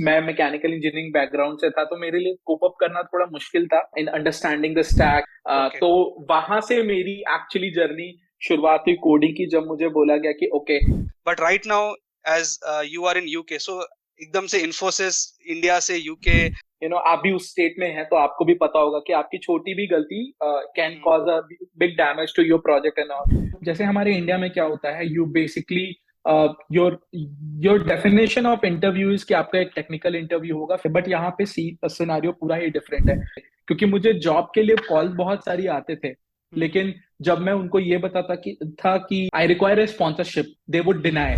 मैं mechanical engineering background से था, तो मेरे लिए कोप अप करना थोड़ा मुश्किल था in understanding the stack. Okay. तो वहां से मेरी एक्चुअली जर्नी शुरुआत हुई कोडिंग की, जब मुझे बोला गया कि okay. But right now as you are in UK, so एकदम से इन्फोसिस इंडिया से यूके। आप भी उस स्टेट में हैं, तो आपको भी पता होगा कि आपकी छोटी भी गलती can cause a big damage to your project and all. जैसे हमारे इंडिया में क्या होता है, you basically your your definition of interview is कि आपका एक टेक्निकल इंटरव्यू होगा, बट यहाँ पे सिनारियो पूरा ही डिफरेंट है। क्योंकि मुझे जॉब के लिए कॉल बहुत सारी आते थे, लेकिन जब मैं उनको ये बताता कि I require a sponsorship, they would deny.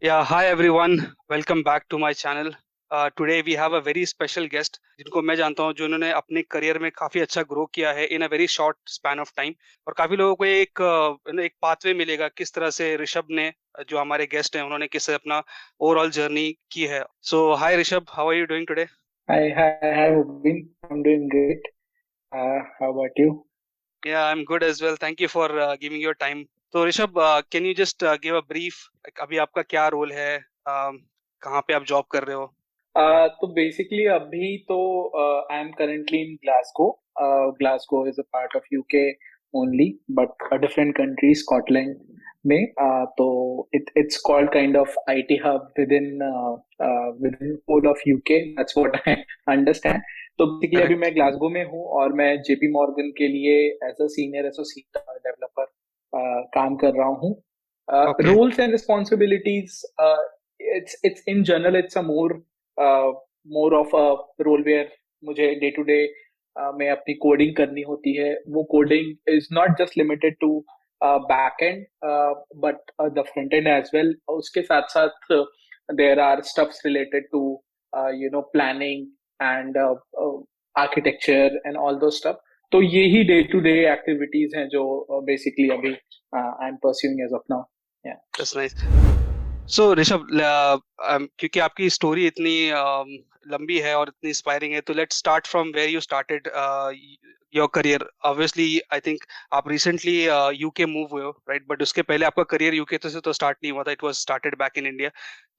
Yeah, hi everyone. Welcome back to my channel. Today we have a very special guest जिनको मैं जानता हूँ, जो उन्होंने अपने करियर में काफी अच्छा ग्रो किया है in a very short span of time. और काफी लोगों को एक पाथवे मिलेगा किस तरह से ऋषभ ने, जो हमारे गेस्ट हैं, उन्होंने किस अपना ओवरऑल जर्नी की है। So hi Rishabh, how are you doing today? Hi, hi, hi, Ubin. I'm doing great. How about you? Yeah, I'm good as well. Thank you for giving your time. तो Rishabh, can you just give a brief, अभी आपका क्या role है, कहाँ पे आप job कर रहे हो? तो बेसिकली अभी तो I am currently in Glasgow. Glasgow is a part of UK only, but a different country, Scotland में। तो it's called kind of IT hub within whole of UK, that's what I understand. तो basically अभी correct. मैं ग्लासगो में हूँ, और मैं जेपी मॉर्गन के लिए as a senior associate developer काम कर रहा हूँ। Okay. Roles and responsibilities, it's in general it's a more of a role where मुझे डे टू डे में अपनी कोडिंग करनी होती है। वो coding is not just limited to back end, but the front end as well. उसके साथ साथ there are stuffs related to planning and architecture and all those stuff. तो ये ही डे टू डे एक्टिविटीज हैं जो बेसिकली अभी I am pursuing as of now. That's nice. So Rishabh, क्योंकि आपकी स्टोरी इतनी लंबी है और इतनी इंस्पायरिंग है, तो let's start from where you started your career. Obviously I think आप रिसेंटली यूके मूव हुए हो, राइट? बट उसके पहले आपका करियर यूके तो स्टार्ट नहीं हुआ था, it was started back in India.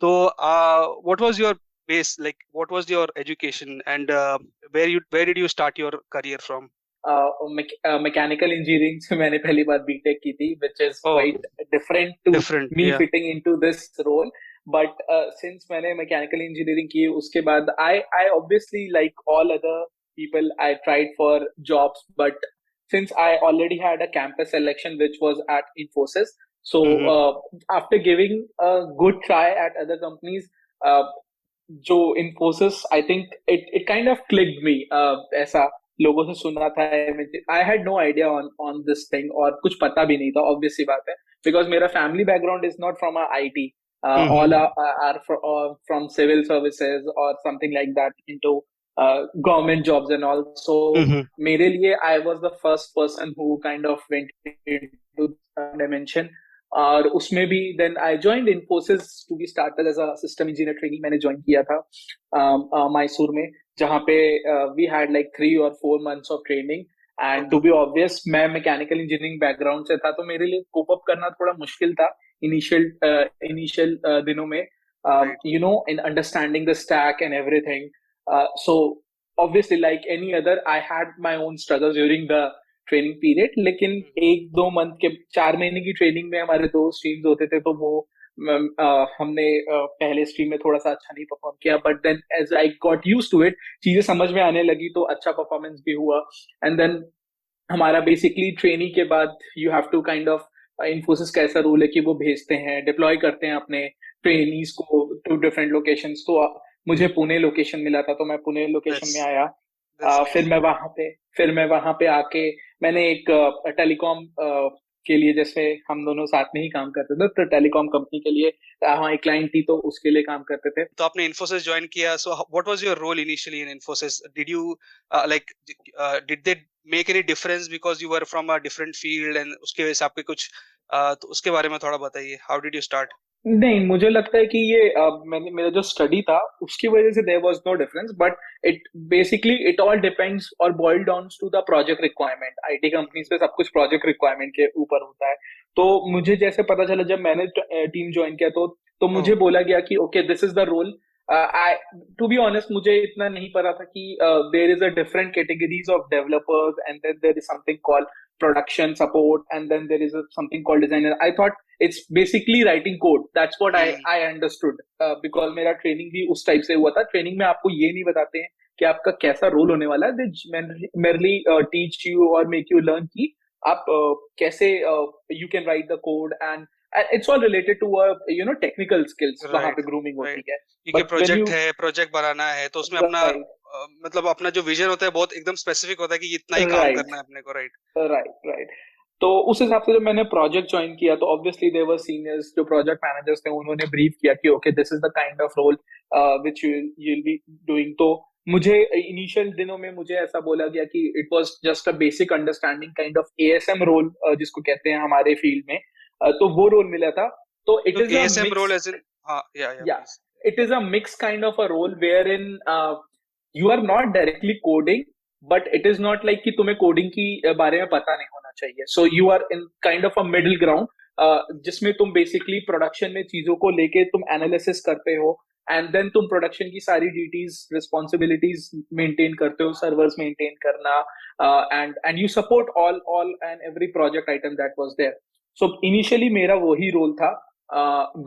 तो what was your base, like what was your education, and where did you start your career from? Mechanical engineering से मैंने पहली बार बीटेक की थी, which is oh, quite different to different, me ya. Fitting into this role. But since मैंने mechanical engineering की, उसके बाद I obviously like all other people, I tried for jobs, but since I already had a campus selection which was at Infosys, so hmm. after giving a good try at other companies, uh, जो Infosys, I think it kind of clicked me, ऐसा लोगों से सुना था। I had no idea on this thing, और कुछ पता भी नहीं था, ऑब्वियस सी बात है, बिकॉज मेरा family background is not from IT. All hmm. Are from civil services और something like that into government jobs and all. So hmm. मेरे लिए I was the first person who kind of went into dimension. और उसमें भी then I joined Infosys to be started as a system engineer training. मैंने join किया था मैसूर में, जहाँ पे we had like 3 or 4 months of training. And to okay. Be obvious, मैं मैकेनिकल इंजीनियरिंग बैकग्राउंड से था, तो मेरे लिए कोप अप करना थोड़ा मुश्किल था इनिशियल इनिशियल दिनों में, right. in understanding the stack and everything. So obviously, like any other, I had my own struggles during the training period. लेकिन 1-2 मंथ के 4 महीने की ट्रेनिंग में हमारे 2 स्ट्रीम्स होते थे, तो वो हमने पहले स्ट्रीम में थोड़ा सा अच्छा नहीं परफॉर्म किया, but then as I got used to it, चीजें समझ में आने लगी, तो अच्छा परफॉर्मेंस भी हुआ। एंड देन हमारा बेसिकली ट्रेनिंग के बाद you have to kind of, Infosys का ऐसा रूल है कि वो भेजते हैं, डिप्लॉय करते हैं अपने ट्रेनीज को टू डिफरेंट लोकेशंस। तो मुझे पुणे लोकेशन मिला था, तो मैं पुणे लोकेशन में दैट्स आया। दैट्स फिर नाइस। मैं वहां पे आके मैंने एक टेलीकॉम के लिए, जैसे हम दोनों साथ में ही काम करते थे, तो टेलीकॉम कंपनी के लिए वहाँ एक क्लाइंट थी, तो उसके लिए काम करते थे। तो आपने इन्फोसिस ज्वाइन किया, so what was your role initially in Infosys? Did you like did they make any difference because you were from a different field, and उसके वजह से आपके कुछ तो उसके बारे में थोड़ा बताइए, हाउ डिड यू स्टार्ट? नहीं, मुझे लगता है कि ये मैंने मेरा जो स्टडी था उसकी वजह से there was no difference, but it basically it all depends और boil down to the project requirement. IT companies पे सब कुछ प्रोजेक्ट रिक्वायरमेंट के ऊपर होता है। तो मुझे जैसे पता चला जब मैंने टीम ज्वाइन किया, तो मुझे ओह। बोला गया कि okay, this is the role, I to be honest मुझे इतना नहीं पता था कि there is a different categories of developers and then there is something called production support and then there is something called designer. I thought it's basically writing code. That's what hmm. I understood because मेरा training भी उस type से हुआ था. Training में आपको ये नहीं बताते हैं कि आपका कैसा रोल होने वाला है. They merely teach you or make you learn कि आप कैसे you can write the code and it's all related to technical skills. वहां राइट पे grooming राइट. होती है. क्योंकि But when प्रोजेक्ट you है, प्रोजेक्ट बनाना है, तो उसमें अपना right मतलब अपना जो विजन होता है बहुत एकदम स्पेसिफिक होता है कि इतना ही काम right करना है अपने को. राइट. राइट. तो उस हिसाब से जब मैंने प्रोजेक्ट ज्वाइन किया तो ऑब्वियसली देयर वर सीनियर्स जो प्रोजेक्ट मैनेजर्स थे, उन्होंने ब्रीफ किया कि okay this is the kind of role which you will be doing. तो मुझे इनिशियल दिनों में मुझे ऐसा बोला गया कि it was just a basic understanding kind of ASM role जिसको कहते हैं हमारे फील्ड में. तो वो रोल मिला था. तो इट तो is a ASM role mix. As in, हाँ, या Yeah, please. it is a mixed kind of a role wherein you are not directly coding, but it is not like कि तुम्हें coding की बारे में पता नहीं होना चाहिए. So you are in kind of a middle ground, जिसमें तुम basically production में चीजों को लेके तुम analysis करते हो and then तुम production की सारी duties, responsibilities maintain करते हो, servers maintain करना, and you support all and every project item that was there. So initially मेरा वही रोल था.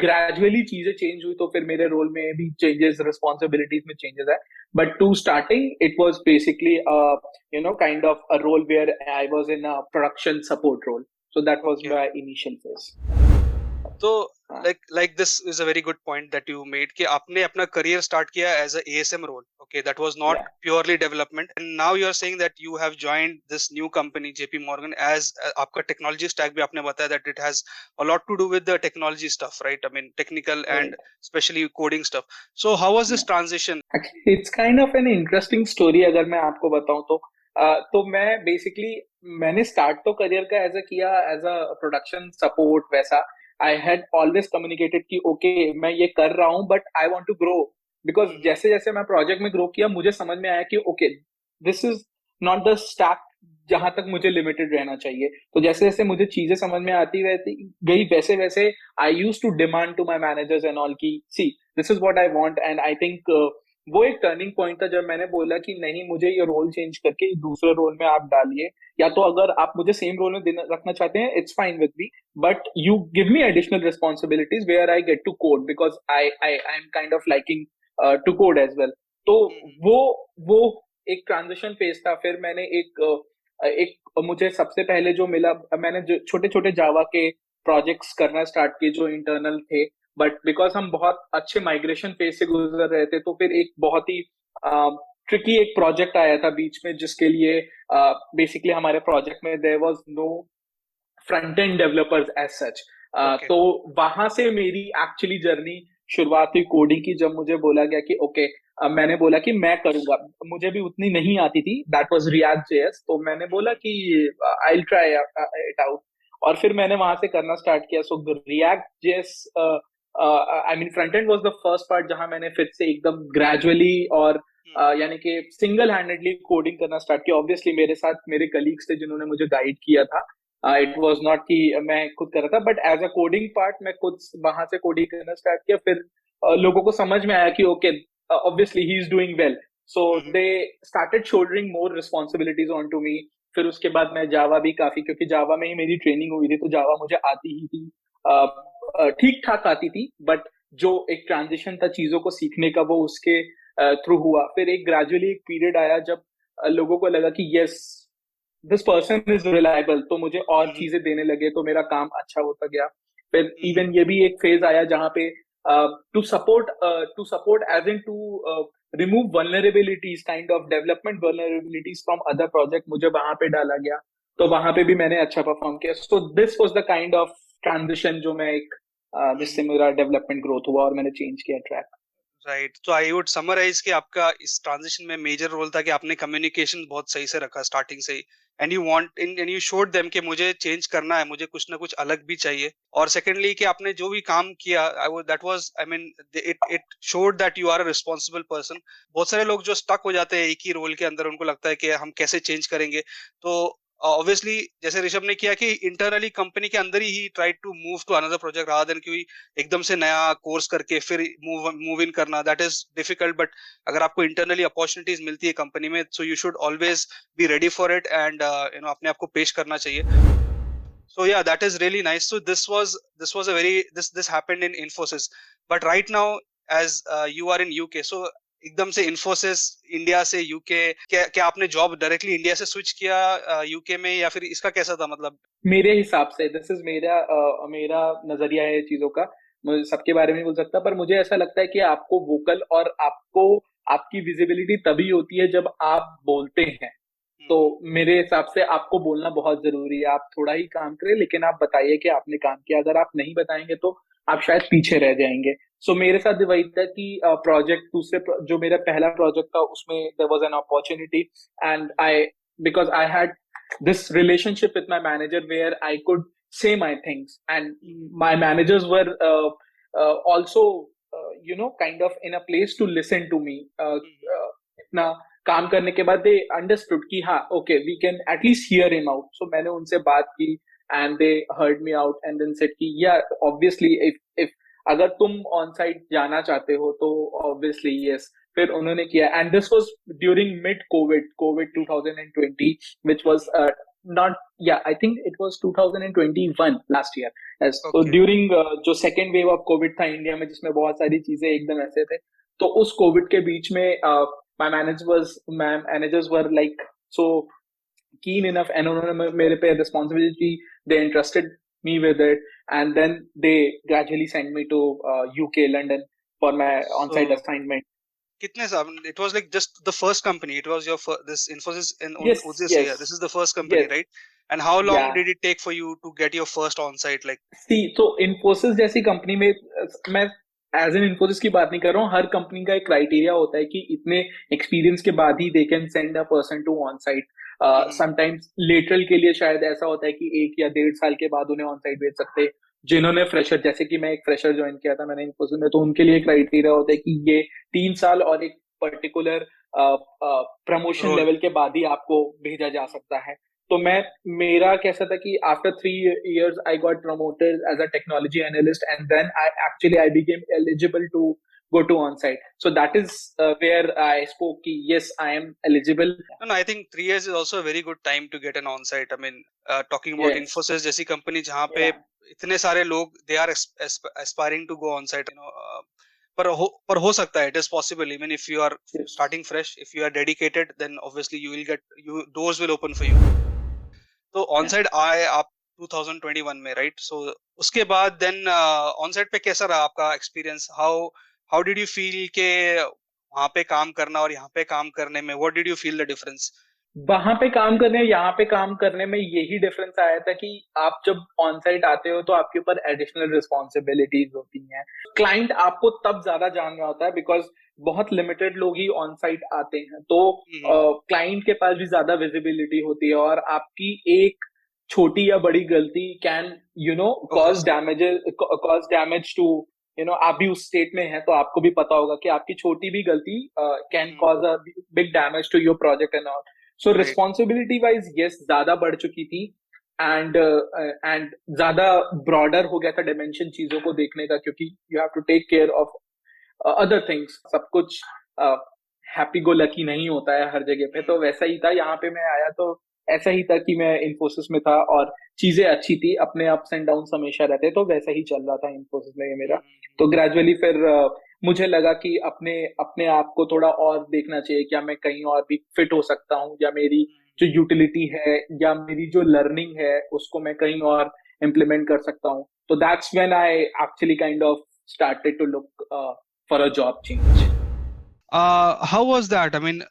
ग्रेजुअली चीजें चेंज हुई तो फिर मेरे रोल में भी चेंजेस, रिस्पॉन्सिबिलिटीज में चेंजेस आए. But to starting it was basically kind of a role where I was in a production support role. So that was okay. My initial phase. तो like this is a very good point that you made कि आपने अपना career start किया as a ASM role. Okay, that was not या purely development, and now you are saying that you have joined this new company JP Morgan as आपका technology stack भी आपने बताया that it has a lot to do with the technology stuff, right? I mean technical and right. especially coding stuff. So how was this transition? Actually it's kind of an interesting story अगर मैं आपको बताऊं तो. तो मैं basically मैंने start तो career का एज अ किया एज अ प्रोडक्शन सपोर्ट वैसा. आई हैड ऑलवेज कम्युनिकेटेड कि ओके मैं ये कर रहा हूँ but I want to grow. Because hmm. जैसे जैसे मैं प्रोजेक्ट में ग्रो किया मुझे समझ में आया कि okay this is not the stack जहां तक मुझे लिमिटेड रहना चाहिए. तो जैसे जैसे मुझे चीजें समझ में आती रहती गई वैसे वैसे I use to demand to my managers and all की see this is what I want. And I think वो एक टर्निंग पॉइंट था जब मैंने बोला कि नहीं मुझे ये रोल चेंज करके दूसरे रोल में आप डालिए. या तो अगर आप मुझे सेम रोल में रखना चाहते हैं it's fine with me but you give me additional responsibilities where I get to code because I am kind of liking to code as well. तो वो वो एक ट्रांजिशन फेज था. फिर मैंने एक मुझे सबसे पहले जो मिला मैंने जो छोटे छोटे जावा के प्रोजेक्ट्स करना स्टार्ट किए जो इंटरनल थे. बट बिकॉज हम बहुत अच्छे माइग्रेशन फेज से गुजर रहे थे तो फिर एक बहुत ही ट्रिकी एक प्रोजेक्ट आया था बीच में जिसके लिए बेसिकली हमारे प्रोजेक्ट में there was no front end developers as such. Okay. तो वहां से मेरी एक्चुअली जर्नी शुरुआत हुई कोडिंग की जब मुझे बोला गया कि ओके मैंने बोला कि मैं करूंगा. मुझे भी उतनी नहीं आती थी. That was React JS. तो मैंने बोला कि I will try it out. और फिर मैंने वहां से करना स्टार्ट किया. So React JS I mean front end was the first part जहां मैंने फिर से एकदम ग्रेजुअली और यानी कि सिंगल हैंडेडली कोडिंग करना स्टार्ट किया. ऑब्वियसली मेरे साथ मेरे कलीग्स थे जिन्होंने मुझे गाइड किया था. इट वाज नॉट कि मैं खुद कर रहा था but as a coding part मैं खुद वहां से कोडिंग करना स्टार्ट किया. फिर लोगों को समझ में आया कि okay obviously he is doing well. So they started shouldering more responsibilities on to me. फिर उसके बाद मैं जावा भी काफी क्योंकि जावा में ही मेरी ट्रेनिंग हुई थी तो जावा मुझे आती ही थी. ठीक ठाक आती थी बट जो एक ट्रांजिशन था चीजों को सीखने का वो उसके थ्रू हुआ. फिर एक ग्रेजुअली एक पीरियड आया जब लोगों को लगा कि yes this person is reliable. तो मुझे और चीजें देने लगे तो मेरा काम अच्छा होता गया. फिर इवन ये भी एक फेज आया जहां पे to support as in to remove vulnerabilities kind of development vulnerabilities from other project मुझे वहां पे डाला गया. तो वहां पे भी मैंने अच्छा परफॉर्म किया. So this was the kind of transition जो मैं एक जिससे मेरा डेवलपमेंट ग्रोथ हुआ और मैंने चेंज किया ट्रैक. राइट. तो आई वुड समराइज कि आपका इस ट्रांजिशन में मेजर रोल था कि आपने कम्युनिकेशन बहुत सही से रखा स्टार्टिंग से ही, and you want and you showed them कि मुझे चेंज करना है, मुझे कुछ ना कुछ अलग भी चाहिए. और सेकेंडली कि आपने जो भी काम किया आई वो that was I mean it it showed that you are a responsible person. बहुत सारे लोग जो स्टक हो जाते हैं एक ही रोल के अंदर, उनको लगता है कि हम कैसे चेंज करेंगे. तो ऑब्वियसली जैसे ऋषभ ने किया कि इंटरनली कंपनी के अंदर ही try to move to another project rather than कि एकदम से नया कोर्स करके फिर मूव इन करना, दैट इज डिफिकल्ट। बट अगर आपको इंटरनली अपॉर्चुनिटीज मिलती है कंपनी में, so you should always be ready for it and अपने आप को पेश करना चाहिए। So yeah, that is really nice. So this was a very this happened in Infosys, but right now as you are in UK, so एकदम से Infosys India से UK, क्या क्या आपने जॉब डायरेक्टली इंडिया से स्विच किया UK में, या फिर इसका कैसा था मतलब? मेरे हिसाब से दिस इज मेरा नजरिया है चीजों का। मुझे सबके बारे में नहीं बोल सकता, पर मुझे ऐसा लगता है कि आपको वोकल और आपको आपकी विजिबिलिटी तभी होती है जब आप बोलते हैं। तो मेरे हिसाब से आपको बोलना बहुत जरूरी है। आप थोड़ा ही काम करें, लेकिन आप बताइए कि आपने काम किया। अगर आप नहीं बताएंगे तो आप शायद पीछे रह जाएंगे। सो मेरे साथ वही था कि प्रोजेक्ट दूसरे जो मेरा पहला प्रोजेक्ट था उसमें there was an opportunity, and I because I had this relationship with my manager where I could say my things, and my managers were also kind of in a place to listen to me. इतना काम करने के बाद दे understood कि हाँ okay we can at least hear him out. सो मैंने उनसे बात की and they heard me out and then said कि या ऑब्वियसली इफ अगर तुम ऑन साइट जाना चाहते हो तो ऑब्वियसली यस। फिर उन्होंने किया, and this was during mid Covid 2020 which was not, yeah, I think it was 2021 last year as so Okay. during जो second wave of covid था इंडिया में, जिसमें बहुत सारी चीजें एकदम ऐसे थे। तो उस कोविड के बीच में my managers were like so keen enough, and उन्होंने मेरे पे responsibility, they entrusted me with it, and then they gradually sent me to UK London for my on-site So assignment. कितने साल? It was like just the first company. It was your this Infosys in Yes, Udis here. yes, This is the first company, yes, right? And how long yeah. did it take for you to get your first on-site? Like, सी तो इन्फोसिस जैसी company में, मैं as an Infosys की बात नहीं कर रहा हूँ, हर कंपनी का एक क्राइटेरिया होता है कि इतने एक्सपीरियंस के बाद ही they can send a person to on site. Sometimes lateral के लिए शायद ऐसा होता है कि 1 या 1.5 साल के बाद उन्हें ऑन साइट भेज सकते हैं। जिन्होंने फ्रेशर, जैसे कि मैं एक फ्रेशर ज्वाइन किया था मैंने इन्फोसिस में, तो उनके लिए क्राइटेरिया होता है कि ये 3 साल और एक पर्टिकुलर प्रमोशन role. लेवल के बाद ही आपको भेजा जा सकता है। तो मैं, मेरा कैसा था कि after 3 years I got promoted as a technology analyst, and then I became eligible to go to on site. So that is where I spoke ki, yes, I am eligible. No, I think 3 years is also a very good time to get an on-site. I mean, talking about Yes, Infosys जैसी company जहाँ पे yeah, इतने सारे लोग they are aspiring to go on-site, पर हो सकता है, it is possible. Even if you are yes. starting fresh, if you are dedicated, then obviously you will get doors will open for you. तो on Yeah. Site आए आप 2021 में, right? सो उसके बाद देन ऑन साइट पे कैसा रहा आपका experience? How how did you feel के वहां पे काम करना और यहाँ पे काम करने में, what did you feel the difference? वहां पे काम करने, यहाँ पे काम करने में यही डिफरेंस आया था कि आप जब ऑन साइट आते हो तो आपके ऊपर एडिशनल रिस्पॉन्सिबिलिटीज होती हैं। क्लाइंट आपको तब ज्यादा जान रहा होता है बिकॉज बहुत लिमिटेड लोग ही ऑन साइट आते हैं, तो क्लाइंट के पास भी ज्यादा विजिबिलिटी होती है, और आपकी एक छोटी या बड़ी गलती कैन कॉज डैमेज टू आप भी उस स्टेट में हैं तो आपको भी पता होगा कि आपकी छोटी भी गलती can cause a big damage to your project and all. So right. Responsibility wise yes ज्यादा बढ़ चुकी थी, एंड ज्यादा ब्रॉडर हो गया था डायमेंशन चीजों को देखने का, क्योंकि you have to take care of other things. सब कुछ हैप्पी गो लकी नहीं होता है हर जगह पे, तो वैसा ही था यहाँ पे मैं आया तो ऐसा ही था कि मैं इन्फोसिस में था और चीजें अच्छी थी, अपने अप्स एंड डाउन हमेशा रहते, तो वैसा ही चल रहा था इन्फोसिस में ये मेरा। तो ग्रेजुअली फिर मुझे लगा कि अपने अपने आप को थोड़ा और देखना चाहिए, क्या मैं कहीं और भी फिट हो सकता हूँ, या मेरी जो यूटिलिटी है या मेरी जो लर्निंग है उसको मैं कहीं और इम्प्लीमेंट कर सकता हूँ। तो that's when I actually kind of started to look for a job change. How was that? I mean,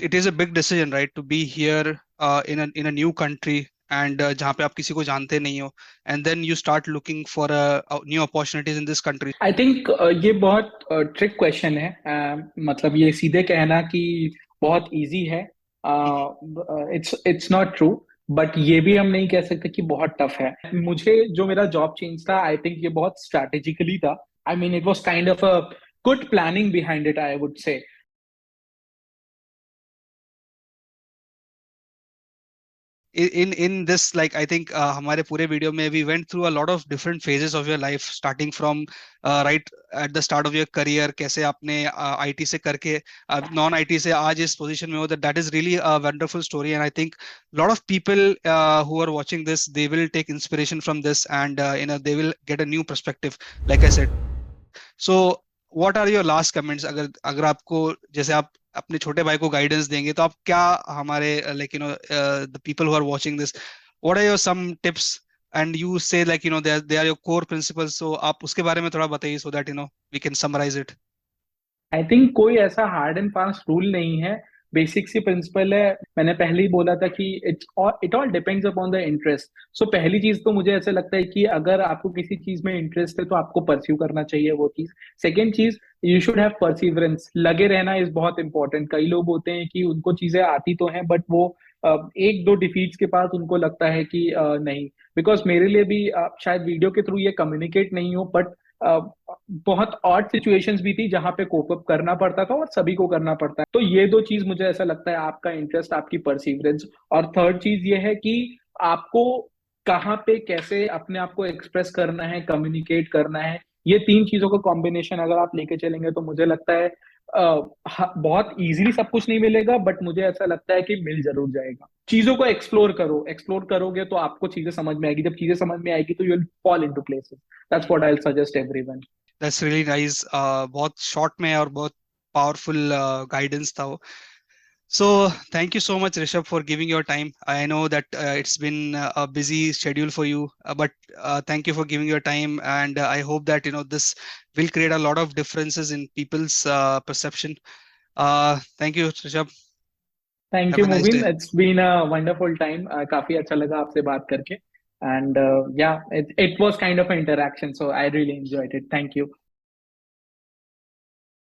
it is a big decision, right, to be here in a new country and जहाँ पे आप किसी को जानते नहीं हो, and then you start looking for new opportunities in this country. I think ये बहुत ट्रिक क्वेश्चन है। मतलब ये सीधे कहना कि बहुत इजी है, इट्स नॉट ट्रू, बट ये भी हम नहीं कह सकते कि बहुत टफ है। मुझे जो मेरा जॉब चेंज था, आई थिंक ये बहुत स्ट्रैटेजिकली था। आई mean it was kind of a good planning behind it, I would say. in this, like I think हमारे पूरे वीडियो में we went through a lot of different phases of your life, starting from right at the start of your career, कैसे आपने IT से करके non IT से आज इस पोजीशन में हो. That is really a wonderful story, and I think a lot of people who are watching this, they will take inspiration from this, and they will get a new perspective, like I said. So what are your last comments? अगर अगर आपको, जैसे आप अपने छोटे भाई को guidance देंगे, तो आप क्या हमारे like the people who are watching this, what are your some tips, and you say like they are your core principles, so आप उसके बारे में थोड़ा बताइए, so that we can summarize it. I think कोई ऐसा हार्ड एंड फास्ट रूल नहीं है. बेसिक सी प्रिंसिपल है. मैंने पहले ही बोला था कि it all depends upon the interest. So पहली चीज तो मुझे ऐसा लगता है कि अगर आपको किसी चीज में इंटरेस्ट है तो आपको परस्यू करना चाहिए वो चीज. सेकेंड चीज, यू शुड हैव परसिवरेंस. लगे रहना इज बहुत इंपॉर्टेंट. कई लोग होते हैं कि उनको चीजें आती तो हैं बट वो एक दो डिफीट्स के बाद उनको लगता है कि नहीं. बिकॉज मेरे लिए भी शायद वीडियो के थ्रू ये कम्युनिकेट नहीं हो बट बहुत ऑड सिचुएशंस भी थी जहां पे कोप अप करना पड़ता था और सभी को करना पड़ता है. तो ये दो चीज मुझे ऐसा लगता है, आपका इंटरेस्ट, आपकी परसिवरेंस. और थर्ड चीज ये है कि आपको कहाँ पे कैसे अपने आप को एक्सप्रेस करना है, कम्युनिकेट करना है. ये तीन चीजों का कॉम्बिनेशन अगर आप लेके चलेंगे तो मुझे लगता है बहुत इजीली सब कुछ नहीं मिलेगा बट मुझे ऐसा लगता है कि मिल जरूर जाएगा. चीजों को एक्सप्लोर करो. एक्सप्लोर करोगे तो आपको चीजें समझ में आएगी. जब चीजें समझ में आएगी तो you will fall into places. That's what I will suggest everyone. That's really nice. बहुत शॉर्ट में और बहुत पावरफुल गाइडेंस था वो. So thank you so much, Rishabh, for giving your time. I know that it's been a busy schedule for you, but thank you for giving your time, and I hope that this will create a lot of differences in people's perception. Thank you, Rishabh. Thank Have you a nice Mubin. day. It's been a wonderful time. काफी अच्छा लगा आपसे बात करके. And yeah it was kind of interaction, so I really enjoyed it. Thank you.